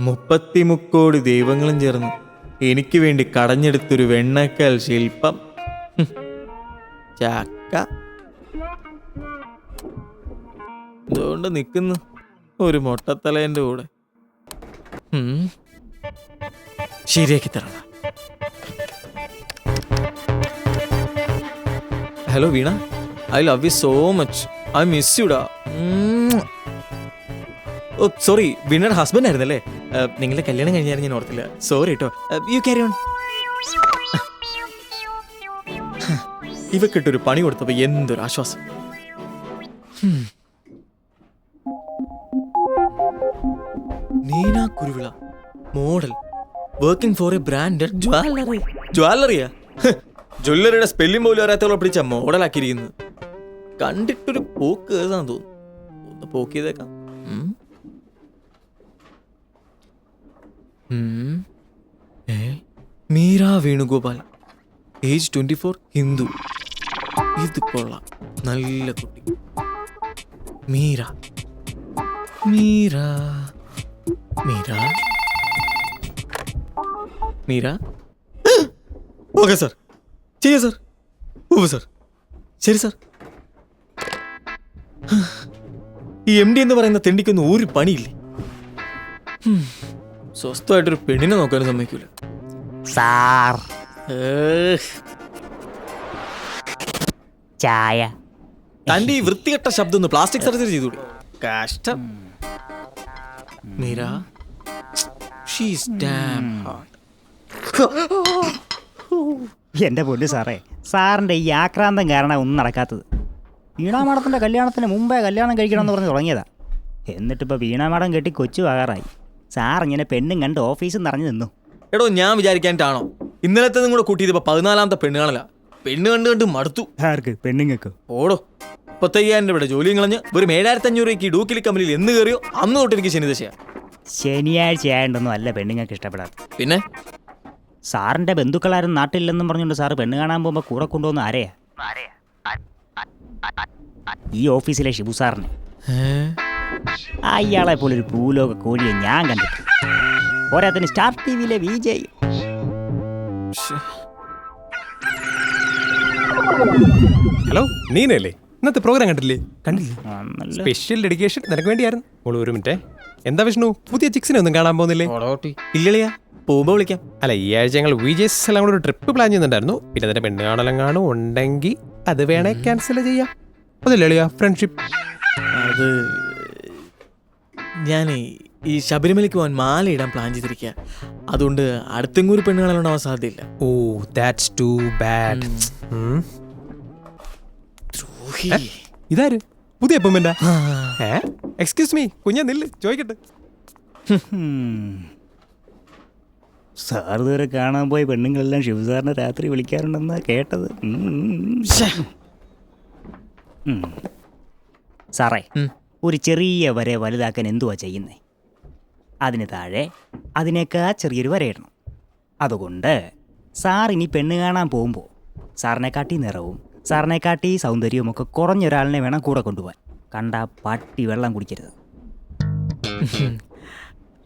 മുപ്പത്തിമുക്കോടി ദൈവങ്ങളും ചേർന്ന് എനിക്ക് വേണ്ടി കടഞ്ഞെടുത്തൊരു വെണ്ണക്കൽ ശില്പം. ചക്ക അതുകൊണ്ട് നിൽക്കുന്നു ഒരു മൊട്ടത്തലേന്റെ കൂടെ. ശരിയാക്കി തരണം. Hello Veena, I love you so much. I miss യുടാ. ഓ സോറി, വീണയുടെ ഹസ്ബൻഡ് ആയിരുന്നല്ലേ? നിങ്ങളുടെ കല്യാണം കഴിഞ്ഞാലും ഞാൻ ഓർത്തില്ല. സോറി കേട്ടോ. You carry on. ഇവക്കിട്ടൊരു പണി കൊടുത്തപ്പോ എന്തൊരു ആശ്വാസം. Neena Kuruvila, model, working for a branded jewellery. ജ്വല്ലറിയാ? ജ്വല്ലറിയുടെ സ്പെല്ലിംഗ് പോലും അറിയാത്തവളെ പിടിച്ച മോഡലാക്കിയിരിക്കുന്നത്. കണ്ടിട്ടൊരു പോക്ക് കേസാന്ന് തോന്നുന്നു. ഒന്ന് പോക്ക് ചെയ്തേക്കാം. മീര വേണുഗോപാൽ, ഏജ് 24, ഹിന്ദു. ഇത് കൊള്ളാം, നല്ല കുട്ടി. മീര മീര മീര മീര. ഓക്കെ സാർ, ചെയ്യാം സാർ. ഓ സാർ, ശരി സാർ. ഈ MD എന്ന് പറയുന്ന തെണ്ടിക്കൊന്നും ഒരു പണിയില്ലേ. സ്വസ്ഥമായിട്ടൊരു പെണ്ണിനെ നോക്കാനും സമ്മതിക്കൂല സാർ. ചായ. തന്റെ ഈ വൃത്തികെട്ട ശബ്ദം ഒന്ന് പ്ലാസ്റ്റിക് സർജറി ചെയ്തൂടെ? കഷ്ടം. Meera, she's damn hot. എൻ്റെ പൊന്നു സാറേ, സാറിൻ്റെ ഈ ആക്രാന്തം കാരണം ഒന്നും നടക്കാത്തത്. വീണാ മാഡത്തിൻ്റെ കല്യാണത്തിന് മുമ്പേ കല്യാണം കഴിക്കണമെന്ന് പറഞ്ഞ് തുടങ്ങിയതാ. എന്നിട്ടിപ്പോൾ വീണാ മാഡം കെട്ടി കൊച്ചു ആകാറായി. സാർ ഇങ്ങനെ പെണ്ണും കണ്ട് ഓഫീസിൽ നിറഞ്ഞു നിന്നു. എടോ, ഞാൻ വിചാരിക്കാനിട്ടാണോ ഇന്നലത്തെ കൂടെ കൂട്ടിയത്? ഇപ്പൊ 14ാമത്തെ പെണ്ണ് കാണല. പെണ്ണ് കണ്ട് കണ്ട് മടുത്തു. ആർക്ക്? പെണ്ണുങ്ങൾക്ക്. ഓടോ, 35,000 രൂപയുടെ ജോലിയും കളഞ്ഞ് ഒരു 7,500 രൂപയ്ക്ക് ഡൂക്കിലി കമ്പനിയിൽ എന്ന് കയറിയോ അന്ന് തൊട്ട് എനിക്ക് ശനിദശയാ. ശനിയാഴ്ച ആയതൊന്നും അല്ല പെണ്ണുങ്ങൾക്ക് ഇഷ്ടപ്പെടാറ്. പിന്നെ സാറിൻ്റെ ബന്ധുക്കളാരും നാട്ടിലെന്നും പറഞ്ഞുകൊണ്ട് സാറ് പെണ്ണ് കാണാൻ പോകുമ്പോൾ കൂടെ കൊണ്ടുവന്ന് ആരെയാ? ഈ ഓഫീസിലെ ഷിബു സാറിന്. അയാളെ പോലൊരു ഭൂലോക കോഴിയെ ഞാൻ കണ്ടിട്ടു. പോരാത്തിന് സ്റ്റാർ TVയിലെ വിജയ്. ഹലോ, നീനല്ലേ? ഇന്നത്തെ പ്രോഗ്രാം കണ്ടില്ലേ? സ്പെഷ്യൽ ഡെഡിക്കേഷൻ നിനക്ക് വേണ്ടിയായിരുന്നു. ഒരു മിനിറ്റ്. എന്താ വിഷ്ണു, പുതിയ ചിക്സിനെ ഒന്നും കാണാൻ പോകുന്നില്ലേ? ഇല്ലളിയാ, പോകുമ്പോ വിളിക്കാം. അല്ല, ഈ ആഴ്ച ഞങ്ങൾ വിജയ്സ് എല്ലാം കൂടെ ഒരു ട്രിപ്പ് പ്ലാൻ ചെയ്യുന്നുണ്ടായിരുന്നു. പിന്നെ അതിന്റെ പെണ്ണ് കാണലെങ്ങാനും ഉണ്ടെങ്കിൽ അത് വേണേ ക്യാൻസൽ ചെയ്യാം. അതല്ലേ ഫ്രണ്ട്ഷിപ്പ്? അത് ഞാനേ ഈ ശബരിമലയ്ക്ക് പോകാൻ മാല ഇടാൻ പ്ലാൻ ചെയ്തിരിക്കുക. അതുകൊണ്ട് അടുത്തെങ്ങും ഒരു പെണ്ണ് കാണാനുണ്ടാവാൻ സാധ്യതയില്ല. ഓ, ദാറ്റ്സ് ടു ബാഡ്. ഇതാര് പുതിയ അപ്പമെന്റാ? എക്സ്ക്യൂസ് മീ, കുഞ്ഞാ നില്ല്, ചോദിക്കട്ടെ. സാർ ഇതുവരെ കാണാൻ പോയ പെണ്ണുങ്ങളെല്ലാം ഷിബു സാറിനെ രാത്രി വിളിക്കാറുണ്ടെന്നാ കേട്ടത്. സാറേ, ഒരു ചെറിയ വര വലുതാക്കാൻ എന്തുവാ ചെയ്യുന്നേ? അതിന് താഴെ അതിനേക്കാൾ ചെറിയൊരു വരയിടണം. അതുകൊണ്ട് സാർ ഇനി പെണ്ണ് കാണാൻ പോകുമ്പോൾ സാറിനെക്കാട്ടി നിറവും സാറിനെക്കാട്ടി സൗന്ദര്യവും ഒക്കെ കുറഞ്ഞൊരാളിനെ വേണം കൂടെ കൊണ്ടുപോകാൻ. കണ്ട പട്ടി വെള്ളം കുടിക്കരുത്.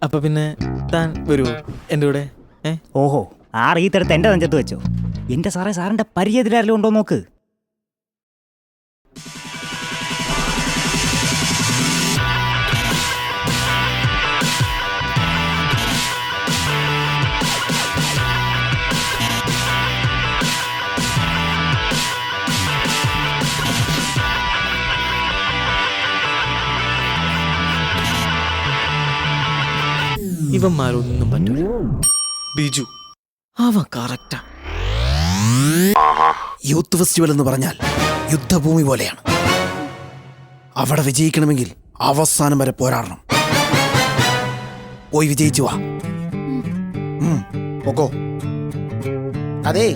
അപ്പൊ പിന്നെ താൻ വരുമോ എൻ്റെ കൂടെ? ഓഹോ, ഈ തരത്ത് എൻ്റെ നെഞ്ചത്ത് വെച്ചോ? എൻ്റെ സാറേ, സാറിൻ്റെ പരിചയത്തിലാരെങ്കിലും ഉണ്ടോ നോക്ക്. ഇവന്മാരൊന്നും പറ്റൂല. ബിജു അവൻ കറക്റ്റാ. യൂത്ത് ഫെസ്റ്റിവൽ എന്ന് പറഞ്ഞാൽ യുദ്ധഭൂമി പോലെയാണ്. അവിടെ വിജയിക്കണമെങ്കിൽ അവസാനം വരെ പോരാടണം. പോയി വിജയിച്ചു വാ. ഓക്കോ. അതേ,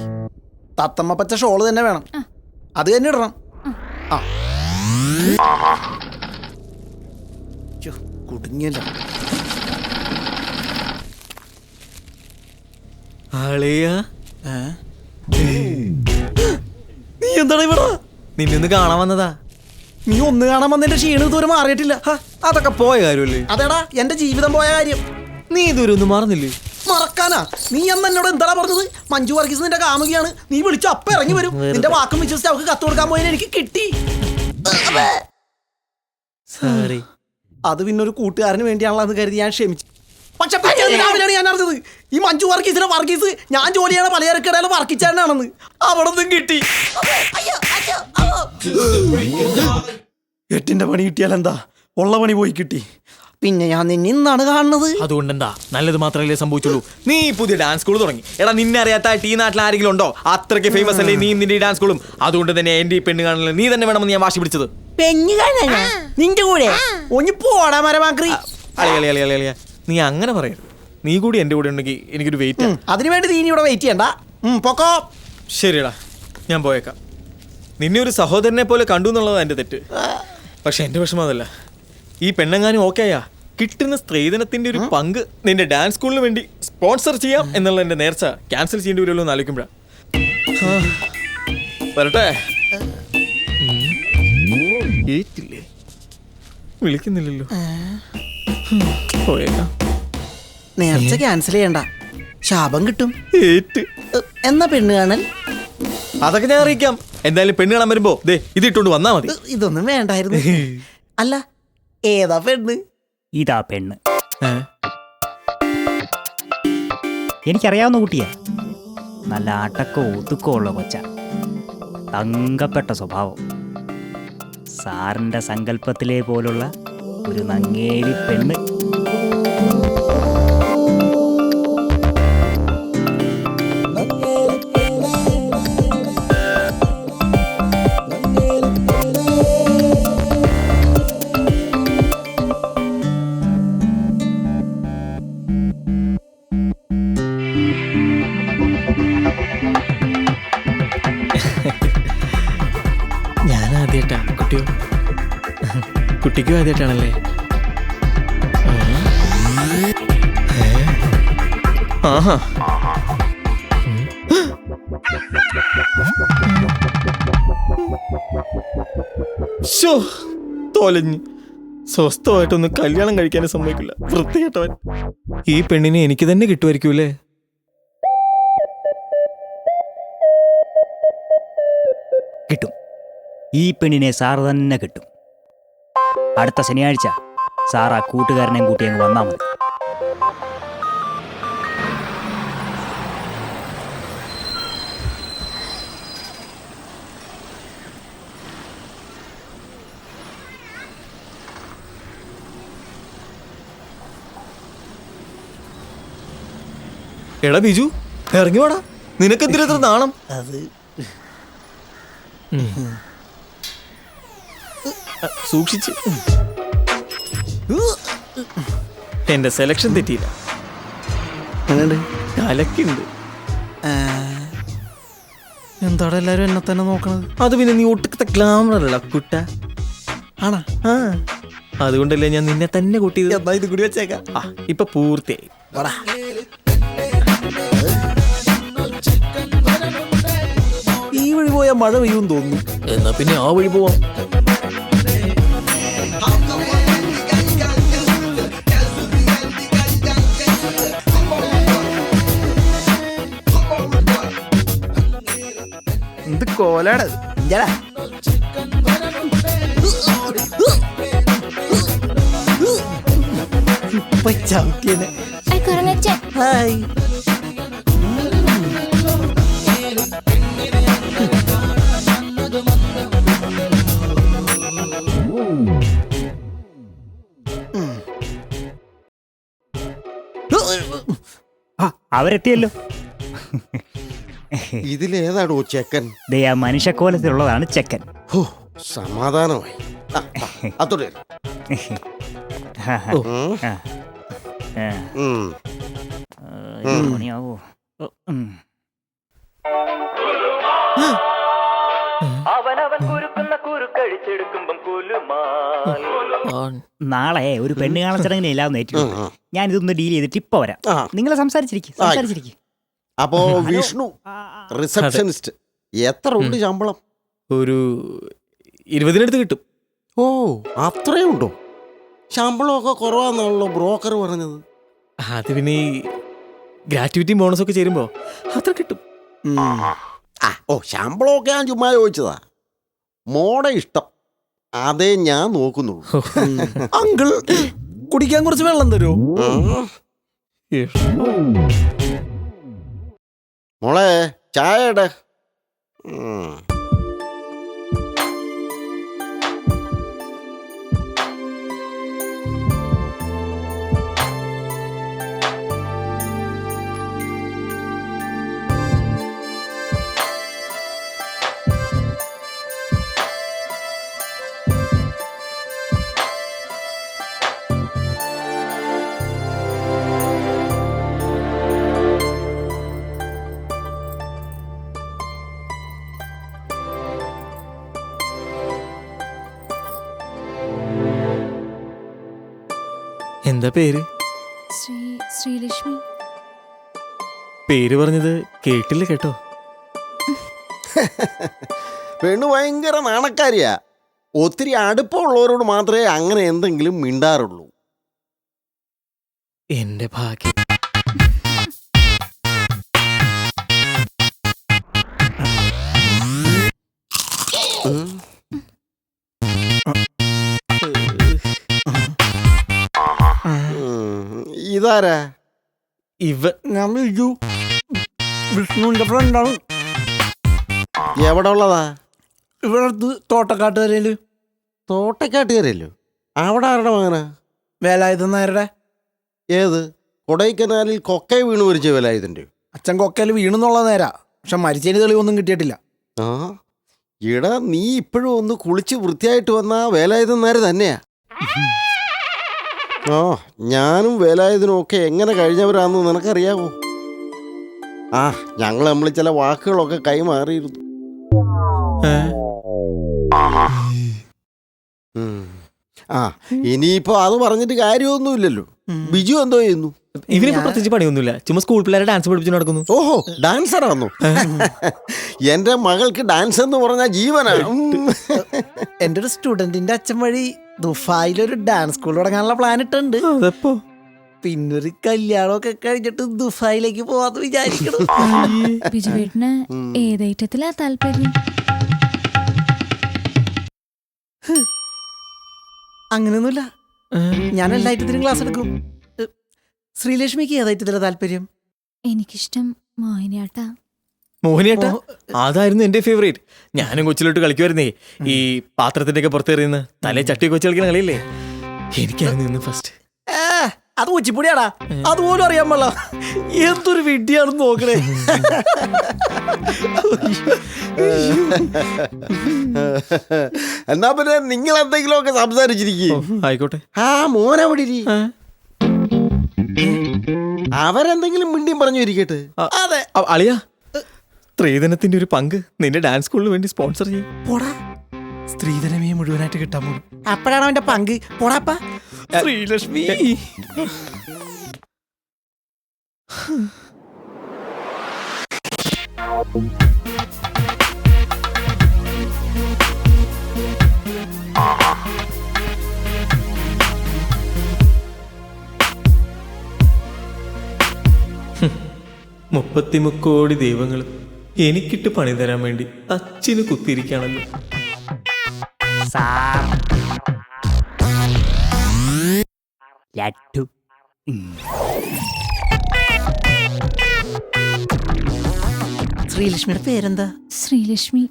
തത്തമ്മ പച്ച ഷോള് തന്നെ വേണം. അത് തന്നെ ഇടണം. കുടുങ്ങിയല്ല. നീ എന്താണ് ഇവിടെ? നിന്നൊന്ന് കാണാൻ വന്നതാ. നീ ഒന്ന് കാണാൻ വന്നതിന്റെ ക്ഷീണം ഇതുവരെ മാറിയിട്ടില്ല. ഹ, അതൊക്കെ പോയ കാര്യമല്ലേ. അതേടാ എന്റെ ജീവിതം പോയ കാര്യം. നീ ഇതുവരെ ഒന്നും മറന്നില്ലേ? മറക്കാനാ? നീ അന്ന് എന്നോട് എന്താ പറഞ്ഞത്? മഞ്ജു വർഗീസ് നിന്റെ കാമുകിയാണ്, നീ വിളിച്ചു അപ്പ ഇറങ്ങി വരും. നിന്റെ വാക്കും വിശ്വസിച്ച് അവർക്ക് കത്ത് കൊടുക്കാൻ പോയതിന് എനിക്ക് കിട്ടി. സോറി. അത് പിന്നെ ഒരു കൂട്ടുകാരന് വേണ്ടിയാണല്ലോ എന്ന് കരുതി ഞാൻ ക്ഷമിച്ചു. പക്ഷെ രാവിലെയാണ് ഞാൻ അറിഞ്ഞത് ഈ മഞ്ജു വർഗീസിന്റെ വർഗീസ് ഞാൻ ജോലി ചെയ്യണ പലചരക്കടയിലെ വർക്കിച്ചാരനാണെന്ന്. അവിടെ നിന്നും കിട്ടി. എട്ടിന്റെ പണി കിട്ടിയാൽ എന്താ, ഉള്ള പണി പോയി കിട്ടി. പിന്നെ ഞാൻ നിന്നെ ഇന്നാണ് കാണുന്നത്. അതുകൊണ്ട് എന്താ, നല്ലത് മാത്രമല്ലേ സംഭവിച്ചുള്ളൂ. നീ പുതിയ ഡാൻസ് സ്കൂൾ തുടങ്ങി. എടാ, നിന്നെ അറിയാത്ത ഈ നാട്ടിൽ ആരെങ്കിലും ഉണ്ടോ? അത്രയ്ക്ക് ഫേമസ് അല്ലേ നീ നിന്റെ ഡാൻസ് സ്കൂളും. അതുകൊണ്ട് തന്നെ എന്റെ ഈ പെണ്ണ് കാണലിൽ നീ തന്നെ വേണമെന്ന് ഞാൻ വാശി പിടിച്ചത്. പെഞ്ഞു കാണാനാ നിന്റെ കൂടെ? ഒഞ്ഞി പോടാ മരമാക്രി. അളിയ നീ അങ്ങനെ പറയരുത്. നീ കൂടി എന്റെ കൂടെ ഉണ്ടെങ്കിൽ എനിക്കൊരു വെയിറ്റ്. അതിനുവേണ്ടി നീ ഇവിടെ വെയിറ്റ് ചെയ്യണ്ട. പൊക്കോ. ശരിയടാ, ഞാൻ പോയേക്കാം. നിന്നെ ഒരു സഹോദരനെ പോലെ കണ്ടു എന്നുള്ളതാണ് എൻ്റെ തെറ്റ്. പക്ഷെ എൻ്റെ വിഷമം അതല്ല. ഈ പെണ്ണെങ്ങാനും ഓക്കെയാ കിട്ടുന്ന സ്ത്രീധനത്തിന്റെ ഒരു പങ്ക് നിന്റെ ഡാൻസ് സ്കൂളിന് വേണ്ടി സ്പോൺസർ ചെയ്യാം എന്നുള്ള എൻ്റെ നേർച്ച ക്യാൻസൽ ചെയ്യേണ്ടി വരുമല്ലോ എന്ന് ആലോചിക്കുമ്പോഴാ. വരട്ടെ. ഏറ്റില്ലേ? വിളിക്കുന്നില്ലല്ലോ. പോയേക്കാം. നേർച്ച ക്യാൻസൽ ചെയ്യണ്ട, ശാപം കിട്ടും. ഏറ്റ്. എന്നാ പെണ്ണ് കാണൽ? അതൊക്കെ ഞാൻ അറിയിക്കാം. എന്തായാലും പെണ്ണ് കാണാൻ വരുമ്പോ ദേ ഇത് ഇട്ടോണ്ട് വന്നാ മതി. ഇതൊന്നും വേണ്ടായിരുന്നു. അല്ല, ഏതാ പെണ്ണ്? ഇതാ പെണ്ണ്. എനിക്കറിയാവുന്ന കുട്ടിയാ. നല്ല അടക്കോ ഒതുക്കോ ഉള്ള കൊച്ച. തങ്കപ്പെട്ട സ്വഭാവം. സാറിന്റെ സങ്കല്പത്തിലെ പോലുള്ള ഒരു നങ്ങേലി പെണ്ണ്. ഞാൻ ആദ്യമായിട്ടാ. കുട്ടിയോ? കുട്ടിക്കും ആദ്യമായിട്ടാണല്ലേ? ആഹാ. ശോ, തോലഞ്ഞ്. സ്വസ്ഥമായിട്ടൊന്നും കല്യാണം കഴിക്കാനും സമ്മതിക്കില്ല, വൃത്തികെട്ടവൻ. ഈ പെണ്ണിനെ എനിക്ക് തന്നെ കിട്ടുമായിരിക്കൂലേ? കിട്ടും. ഈ പെണ്ണിനെ സാറ് തന്നെ കിട്ടും. അടുത്ത ശനിയാഴ്ച സാർ ആ കൂട്ടുകാരനെയും കൂട്ടി അങ്ങ് വന്നാൽ മതി. എടാ ബിജു, ഇറങ്ങി വാടാ. നിനക്കെന്തിനാ ഇത്ര നാണം? അത് സൂക്ഷിച്ച്. എന്റെ സെലക്ഷൻ തെറ്റിയില്ല. കലക്കുണ്ട്. എന്താടാ എല്ലാരും എന്നെ തന്നെ നോക്കണത്? അത് പിന്നെ നീ ഒട്ടുക്കത്തെ ഗ്ലാമർ അല്ല കുട്ട. ആണാ? ആ, അതുകൊണ്ടല്ലേ ഞാൻ നിന്നെ തന്നെ കൂട്ടിയത്. എന്നാ ഇത് കൂടി വെച്ചേക്കാം. ഇപ്പൊ പൂർത്തിയായി. വാടാ. ഈ വഴി പോയാൽ മഴ പെയ്യുമെന്ന് തോന്നുന്നു. എന്നാ പിന്നെ ആ വഴി പോവാം. എന്ത് കോലാണ് ഇഞ്ചടാ. ഇപ്പൊ ചവിട്ടിയനെ. ഹായ്. അവരെത്തിയല്ലോ. ഇതിലേതാടോ ചെക്കൻ? ദേ ആ മനുഷ്യക്കോലത്തിലുള്ളതാണ് ചെക്കൻ. ഹോ, സമാധാനമായി. അതോടെ മണിയാവോ? നാളെ ഒരു പെണ്ണ് കാണാൻ ചടങ്ങിന് എല്ലാവരും ഏറ്റു. ഞാൻ ഇതൊന്ന് ഡീൽ ചെയ്തിട്ട് ഇപ്പൊ വരാം. നിങ്ങൾ സംസാരിച്ചിരിക്കും. അപ്പോ വിഷ്ണു റിസപ്ഷനിസ്റ്റ്, എത്ര ഉണ്ട് ശമ്പളം? ഒരു 20-ന് കിട്ടും. ഓ അത്രേ ഉണ്ടോ? ശമ്പളമൊക്കെ കുറവാന്നാണല്ലോ ബ്രോക്കർ പറഞ്ഞത്. അത് പിന്നെ ഈ ഗ്രാറ്റുവിറ്റിയും ബോണസൊക്കെ ചേരുമ്പോ അത്ര കിട്ടും. ഓ ശമ്പളമൊക്കെ ഞാൻ ചുമ്മാ ചോദിച്ചതാ. മോടെ ഇഷ്ടം അതേ ഞാൻ നോക്കുന്നുള്ളൂ. അങ്കിൾ കുടിക്കാൻ കുറച്ച് വെള്ളം തരുമോ? മോളെ ചായയുടെ എന്താ പേര്? ശ്രീലക്ഷ്മി. പേര് പറഞ്ഞത് കേട്ടില്ല കേട്ടോ. പെണ്ണു ഭയങ്കര നാണക്കാരിയാ. ഒത്തിരി അടുപ്പമുള്ളവരോട് മാത്രമേ അങ്ങനെ എന്തെങ്കിലും മിണ്ടാറുള്ളൂ. എന്റെ ഭാഗ്യം. ഇതാരാ? ഞാൻ വിളിച്ചു. വിഷ്ണുവിന്റെ ഫ്രണ്ടാണ്. എവിടെ ഉള്ളതാ? ഇവിടെ അടുത്ത് തോട്ടക്കാട്ടുകരയില്. തോട്ടക്കാട്ടുകാരല്ലോ? അവിടെ ആരുടെ മകനാ? വേലായുധൻ നായരുടെ. ഏത്? കൊടൈക്കനാലിൽ കൊക്കൈ വീണ് മരിച്ച വേലായുധൻ്റെ? അച്ഛൻ കൊക്കയിൽ വീണെന്നുള്ള നേരാ, പക്ഷെ മരിച്ചതിന് തെളിവൊന്നും കിട്ടിയിട്ടില്ല. ആ എടാ, നീ ഇപ്പോഴും ഒന്ന് കുളിച്ച് വൃത്തിയായിട്ട് വന്ന വേലായുധൻ നായർ തന്നെയാ. ആ ഞാനും വേലായുധനും ഒക്കെ എങ്ങനെ കഴിഞ്ഞവരാന്ന് നിനക്കറിയാവോ? ആ ഞങ്ങൾ നമ്മൾ ചില വാക്കുകളൊക്കെ കൈമാറിയിരുന്നു. ആ ഇനിയിപ്പോ അത് പറഞ്ഞിട്ട് കാര്യമൊന്നുമില്ലല്ലോ. ബിജു എന്തോ ചെയ്യുന്നു? ഇവനിപ്പോ പ്രത്യേകിച്ച് പണിയൊന്നുമില്ല, ചുമ്മാ സ്കൂൾ പിള്ളേരെ ഡാൻസ് പഠിപ്പിച്ചു നടക്കുന്നു. ഓഹോ, ഡാൻസറാണോ? എന്റെ മകൾക്ക് ഡാൻസ് എന്ന് പറഞ്ഞാൽ ജീവനാണ്. എന്റെ ഒരു സ്റ്റുഡന്റിന്റെ അച്ഛൻ വഴി ദുബായിലൊരു ഡാൻസ് സ്കൂൾ തുടങ്ങാനുള്ള പ്ലാൻ ഇട്ടുണ്ട്. അതപ്പോ പിന്നൊരു കല്യാണമൊക്കെ കഴിഞ്ഞിട്ട് ദുബായിലേക്ക് പോവാന്ന് വിചാരിക്കണം. ബിജുവേട്ടന് ഏതൈറ്റത്തിലാ താല്പര്യം? അങ്ങനെയൊന്നുമില്ല, ഞാൻ എല്ലാ ഐറ്റത്തിനും ക്ലാസ് എടുക്കും. ശ്രീലക്ഷ്മിക്ക് ഏതൈറ്റത്തിലാ താല്പര്യം? എനിക്കിഷ്ടം മോഹിനിയാട്ടാ. മോഹിനിയാട്ടാ? അതായിരുന്നു എന്റെ ഫേവറേറ്റ്. ഞാനും കൊച്ചിലോട്ട് കളിക്കുമായിരുന്നേ. ഈ പാത്രത്തിന്റെ ഒക്കെ പുറത്തെറിയുന്ന തലേ ചട്ടിയൊക്കെ വെച്ച് കളിക്കുന്ന കളിയില്ലേ, എനിക്കായിരുന്നു ഇന്ന് ഫസ്റ്റ്. അത് ഉച്ചിപ്പൊടിയാടാ, അതുപോലും അറിയാൻ പാടില്ല. എന്തൊരു വിഡ്ഢിയാണെന്ന് നോക്കണേ. എന്നാ പിന്നെ നിങ്ങൾ എന്തെങ്കിലും ഒക്കെ സംസാരിച്ചിരിക്കും. ആയിക്കോട്ടെ. ആ മോനവിടെ ഇരി. അവരെന്തെങ്കിലും മിണ്ടിയും പറഞ്ഞു ഇരിക്കട്ടെ. അതെ അളിയാ, സ്ത്രീധനത്തിന്റെ ഒരു പങ്ക് നിന്റെ ഡാൻസ് സ്കൂളിന് വേണ്ടി സ്പോൺസർ ചെയ്യും. പോടാ, സ്ത്രീധനമേ മുഴുവനായിട്ട് കിട്ടാൻ പോലും. അപ്പോഴാണ് അവന്റെ പങ്ക്. പോടാപ്പ. ശ്രീലക്ഷ്മി മുപ്പത്തിമുക്കോടി ദൈവങ്ങളും എനിക്കിട്ട് പണി തരാൻ വേണ്ടി അച്ഛന് കുത്തിയിരിക്കുകയാണല്ലോ. ലഡ്ഡു. ശ്രീലക്ഷ്മിയുടെ പേരെന്താ? ശ്രീലക്ഷ്മി.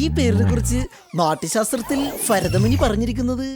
ഈ പേരിനെ കുറിച്ച് നാട്യശാസ്ത്രത്തിൽ ഭരതമുനി പറഞ്ഞിരിക്കുന്നത്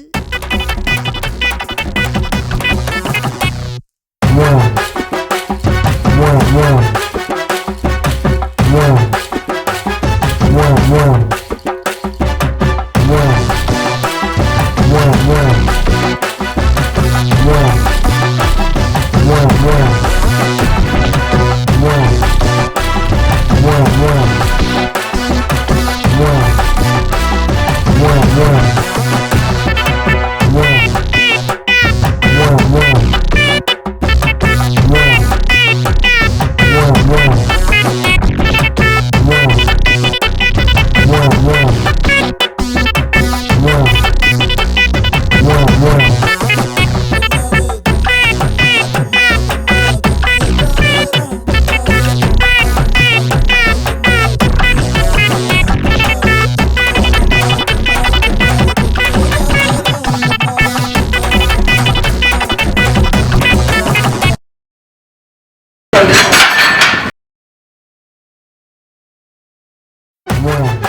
Wow.